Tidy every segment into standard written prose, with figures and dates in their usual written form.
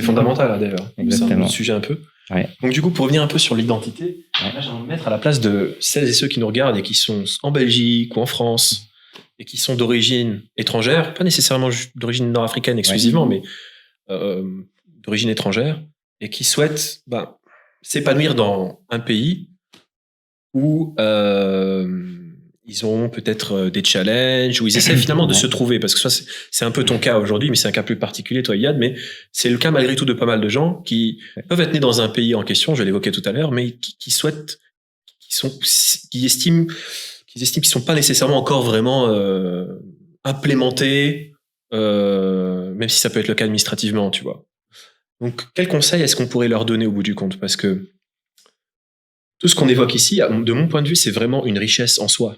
C'est fondamental, hein, d'ailleurs. Exactement. C'est un autre sujet un peu. Ouais. Donc, du coup, pour revenir un peu sur l'identité, là, j'ai envie de me mettre à la place de celles et ceux qui nous regardent et qui sont en Belgique ou en France et qui sont d'origine étrangère, pas nécessairement d'origine nord-africaine exclusivement, mais d'origine étrangère, et qui souhaitent s'épanouir dans un pays où ils ont peut-être des challenges, où ils essaient finalement de se trouver, parce que ça, c'est un peu ton cas aujourd'hui, mais c'est un cas plus particulier, toi, Iyad, mais c'est le cas malgré tout de pas mal de gens qui peuvent être nés dans un pays en question, je l'évoquais tout à l'heure, mais qui souhaitent, qui estiment qu'ils sont pas nécessairement encore vraiment implémentés, même si ça peut être le cas administrativement, tu vois. Donc, quel conseil est-ce qu'on pourrait leur donner au bout du compte? Parce que tout ce qu'on évoque ici, de mon point de vue, c'est vraiment une richesse en soi.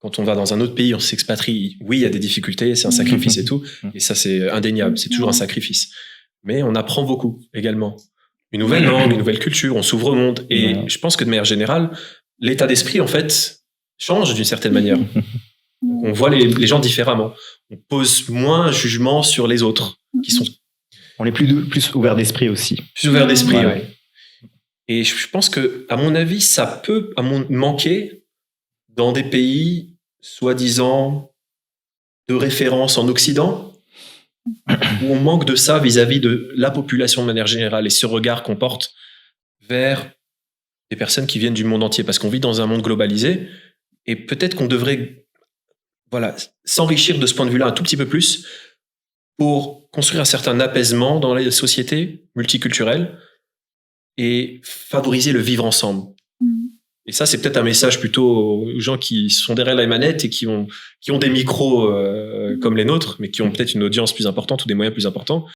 Quand on va dans un autre pays, on s'expatrie. Oui, il y a des difficultés, c'est un sacrifice et tout. Et ça, c'est indéniable. C'est toujours un sacrifice. Mais on apprend beaucoup également. Une nouvelle langue, une nouvelle culture, on s'ouvre au monde. Et je pense que de manière générale, l'état d'esprit, en fait, change d'une certaine manière. On voit les gens différemment. On pose moins jugement sur les autres qui sont... On est plus ouvert d'esprit aussi. Plus ouvert d'esprit, voilà. Oui. Et je pense que, à mon avis, ça peut manquer dans des pays soi-disant de référence en Occident, où on manque de ça vis-à-vis de la population de manière générale et ce regard qu'on porte vers des personnes qui viennent du monde entier, parce qu'on vit dans un monde globalisé et peut-être qu'on devrait s'enrichir de ce point de vue-là un tout petit peu plus pour construire un certain apaisement dans les sociétés multiculturelles et favoriser le vivre ensemble. Et ça, c'est peut-être un message plutôt aux gens qui sont derrière la manette et qui ont des micros comme les nôtres, mais qui ont peut-être une audience plus importante ou des moyens plus importants.